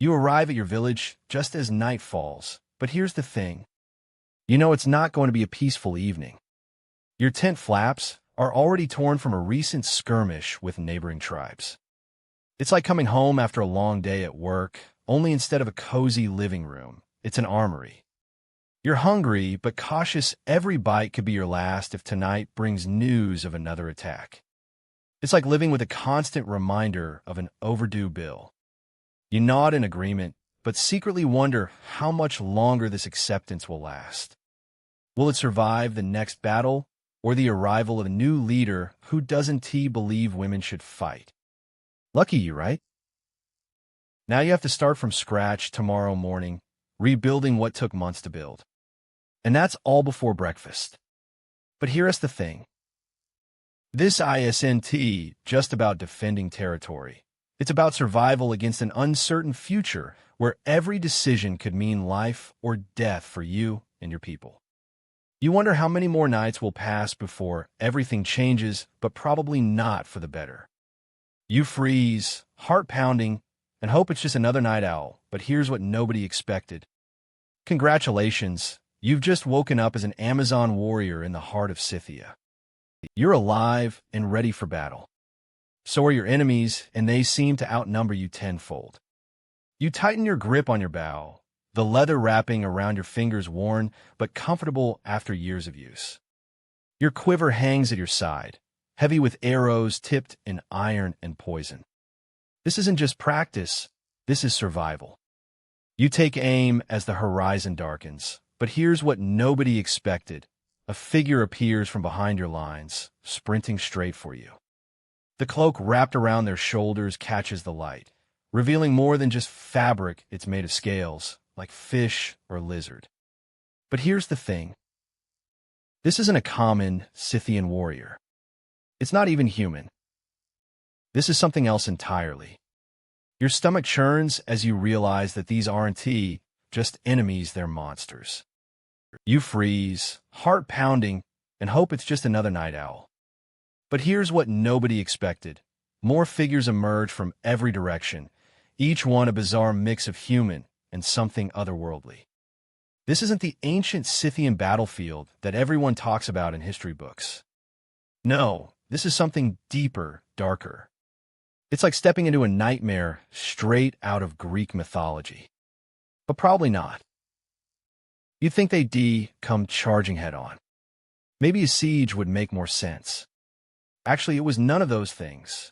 You arrive at your village just as night falls, but here's the thing. You know it's not going to be a peaceful evening. Your tent flaps are already torn from a recent skirmish with neighboring tribes. It's like coming home after a long day at work, only instead of a cozy living room, it's an armory. You're hungry, but cautious every bite could be your last if tonight brings news of another attack. It's like living with a constant reminder of an overdue bill. You nod in agreement, but secretly wonder how much longer this acceptance will last. Will it survive the next battle, or the arrival of a new leader who doesn't believe women should fight? Lucky you, right? Now you have to start from scratch tomorrow morning, rebuilding what took months to build. And that's all before breakfast. But here's the thing. This isn't just about defending territory. It's about survival against an uncertain future where every decision could mean life or death for you and your people. You wonder how many more nights will pass before everything changes, but probably not for the better. You freeze, heart pounding, and hope it's just another night owl, but here's what nobody expected. Congratulations, you've just woken up as an Amazon warrior in the heart of Scythia. You're alive and ready for battle. So are your enemies, and they seem to outnumber you tenfold. You tighten your grip on your bow, the leather wrapping around your fingers worn but comfortable after years of use. Your quiver hangs at your side, heavy with arrows tipped in iron and poison. This isn't just practice, this is survival. You take aim as the horizon darkens, but here's what nobody expected. A figure appears from behind your lines, sprinting straight for you. The cloak wrapped around their shoulders catches the light, revealing more than just fabric. It's made of scales, like fish or lizard. But here's the thing. This isn't a common Scythian warrior. It's not even human. This is something else entirely. Your stomach churns as you realize that these aren't just enemies, they're monsters. You freeze, heart pounding, and hope it's just another night owl. But here's what nobody expected. More figures emerge from every direction, each one a bizarre mix of human and something otherworldly. This isn't the ancient Scythian battlefield that everyone talks about in history books. No, this is something deeper, darker. It's like stepping into a nightmare straight out of Greek mythology. But probably not. You'd think they'd come charging head-on. Maybe a siege would make more sense. Actually, it was none of those things.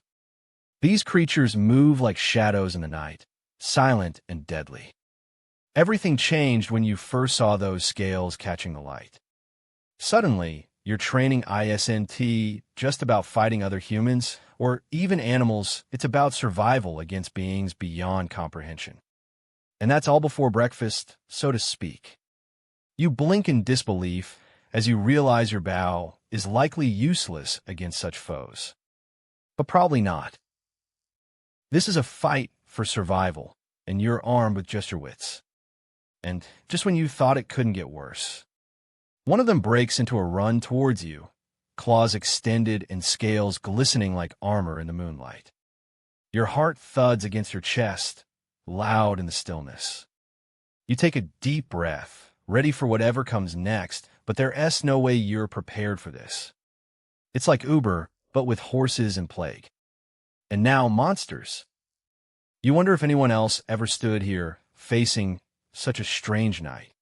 These creatures move like shadows in the night, silent and deadly. Everything changed when you first saw those scales catching the light. Suddenly, your training isn't just about fighting other humans, or even animals. It's about survival against beings beyond comprehension. And that's all before breakfast, so to speak. You blink in disbelief as you realize your bow is likely useless against such foes. But probably not. This is a fight for survival, and you're armed with just your wits. And just when you thought it couldn't get worse, one of them breaks into a run towards you, claws extended and scales glistening like armor in the moonlight. Your heart thuds against your chest, loud in the stillness. You take a deep breath, ready for whatever comes next, but there's no way you're prepared for this. It's like Uber, but with horses and plague. And now monsters. You wonder if anyone else ever stood here facing such a strange night.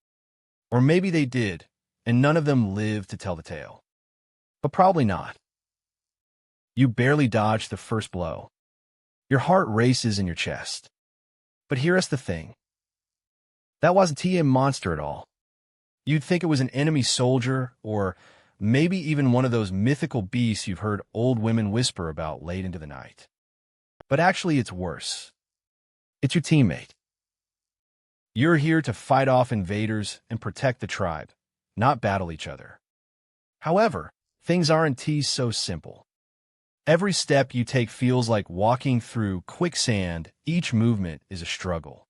Or maybe they did, and none of them lived to tell the tale. But probably not. You barely dodge the first blow. Your heart races in your chest. But here's the thing. That wasn't a monster at all. You'd think it was an enemy soldier, or maybe even one of those mythical beasts you've heard old women whisper about late into the night. But actually, it's worse. It's your teammate. You're here to fight off invaders and protect the tribe, not battle each other. However, things aren't so simple. Every step you take feels like walking through quicksand. Each movement is a struggle.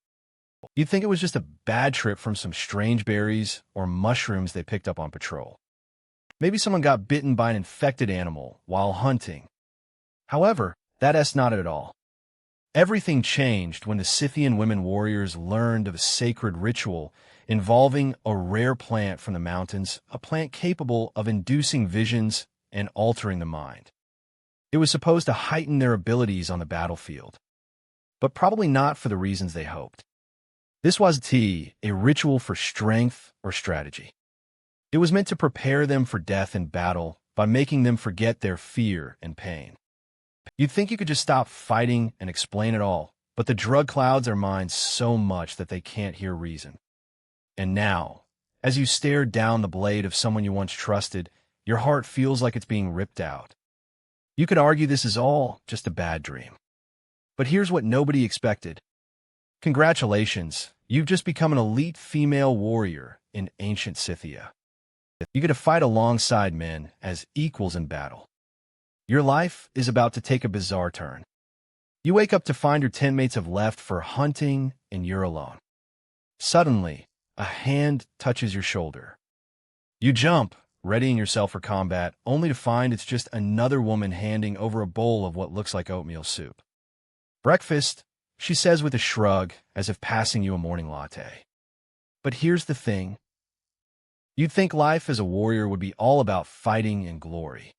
You'd think it was just a bad trip from some strange berries or mushrooms they picked up on patrol. Maybe someone got bitten by an infected animal while hunting. However, that's not it at all. Everything changed when the Scythian women warriors learned of a sacred ritual involving a rare plant from the mountains, a plant capable of inducing visions and altering the mind. It was supposed to heighten their abilities on the battlefield, but probably not for the reasons they hoped. This was a ritual for strength or strategy. It was meant to prepare them for death in battle by making them forget their fear and pain. You'd think you could just stop fighting and explain it all, but the drug clouds their minds so much that they can't hear reason. And now, as you stare down the blade of someone you once trusted, your heart feels like it's being ripped out. You could argue this is all just a bad dream. But here's what nobody expected. Congratulations, you've just become an elite female warrior in ancient Scythia. You get to fight alongside men as equals in battle. Your life is about to take a bizarre turn. You wake up to find your teammates have left for hunting and you're alone. Suddenly, a hand touches your shoulder. You jump, readying yourself for combat, only to find it's just another woman handing over a bowl of what looks like oatmeal soup. "Breakfast," she says with a shrug, as if passing you a morning latte. But here's the thing. You'd think life as a warrior would be all about fighting and glory.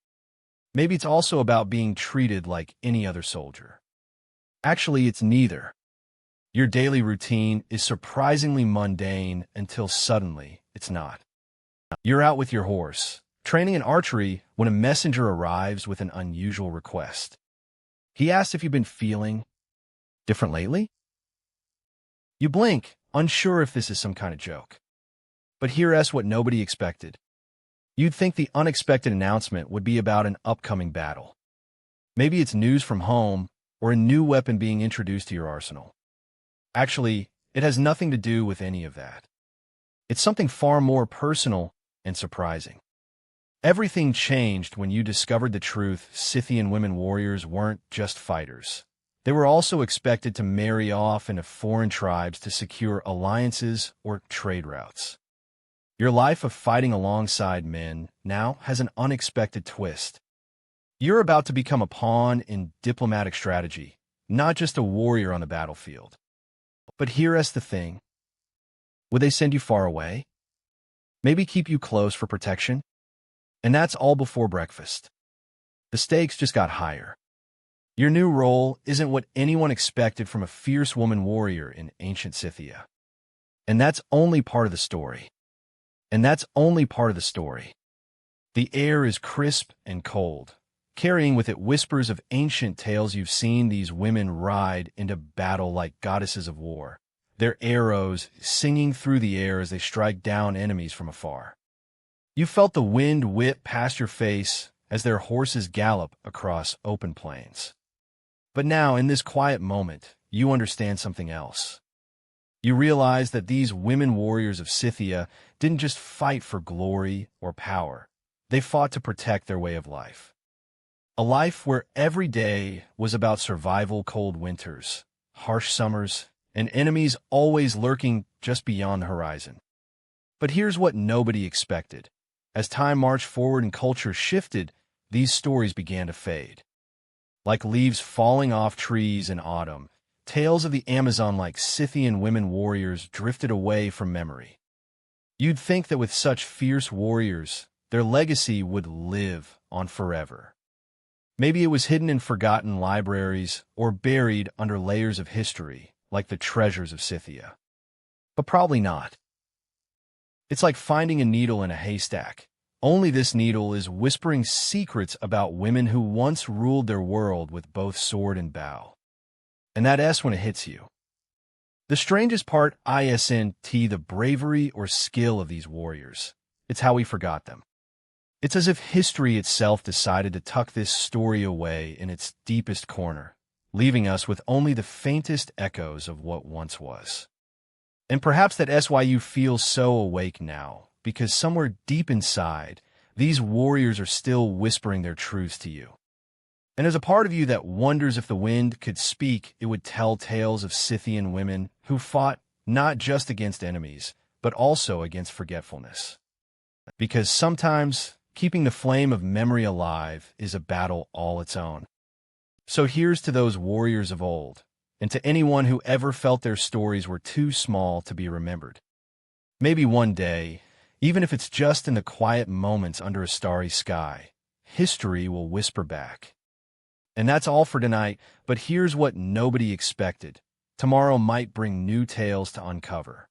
Maybe it's also about being treated like any other soldier. Actually, it's neither. Your daily routine is surprisingly mundane until suddenly it's not. You're out with your horse, training in archery, when a messenger arrives with an unusual request. He asks if you've been feeling different lately? You blink, unsure if this is some kind of joke. But here's what nobody expected. You'd think the unexpected announcement would be about an upcoming battle. Maybe it's news from home or a new weapon being introduced to your arsenal. Actually, it has nothing to do with any of that. It's something far more personal and surprising. Everything changed when you discovered the truth. Scythian women warriors weren't just fighters. They were also expected to marry off into foreign tribes to secure alliances or trade routes. Your life of fighting alongside men now has an unexpected twist. You're about to become a pawn in diplomatic strategy, not just a warrior on the battlefield. But here's the thing. Would they send you far away? Maybe keep you close for protection? And that's all before breakfast. The stakes just got higher. Your new role isn't what anyone expected from a fierce woman warrior in ancient Scythia. And that's only part of the story. The air is crisp and cold, carrying with it whispers of ancient tales. You've seen these women ride into battle like goddesses of war, their arrows singing through the air as they strike down enemies from afar. You felt the wind whip past your face as their horses gallop across open plains. But now, in this quiet moment, you understand something else. You realize that these women warriors of Scythia didn't just fight for glory or power. They fought to protect their way of life. A life where every day was about survival, cold winters, harsh summers, and enemies always lurking just beyond the horizon. But here's what nobody expected. As time marched forward and culture shifted, these stories began to fade. Like leaves falling off trees in autumn, tales of the Amazon-like Scythian women warriors drifted away from memory. You'd think that with such fierce warriors, their legacy would live on forever. Maybe it was hidden in forgotten libraries or buried under layers of history, like the treasures of Scythia. But probably not. It's like finding a needle in a haystack. Only this needle is whispering secrets about women who once ruled their world with both sword and bow. And that S when it hits you. The strangest part isn't the bravery or skill of these warriors. It's how we forgot them. It's as if history itself decided to tuck this story away in its deepest corner, leaving us with only the faintest echoes of what once was. And perhaps that's why you feel so awake now, because somewhere deep inside, these warriors are still whispering their truths to you. And there's a part of you that wonders if the wind could speak, it would tell tales of Scythian women who fought not just against enemies, but also against forgetfulness. Because sometimes keeping the flame of memory alive is a battle all its own. So here's to those warriors of old, and to anyone who ever felt their stories were too small to be remembered. Maybe one day, even if it's just in the quiet moments under a starry sky, history will whisper back. And that's all for tonight, but here's what nobody expected. Tomorrow might bring new tales to uncover.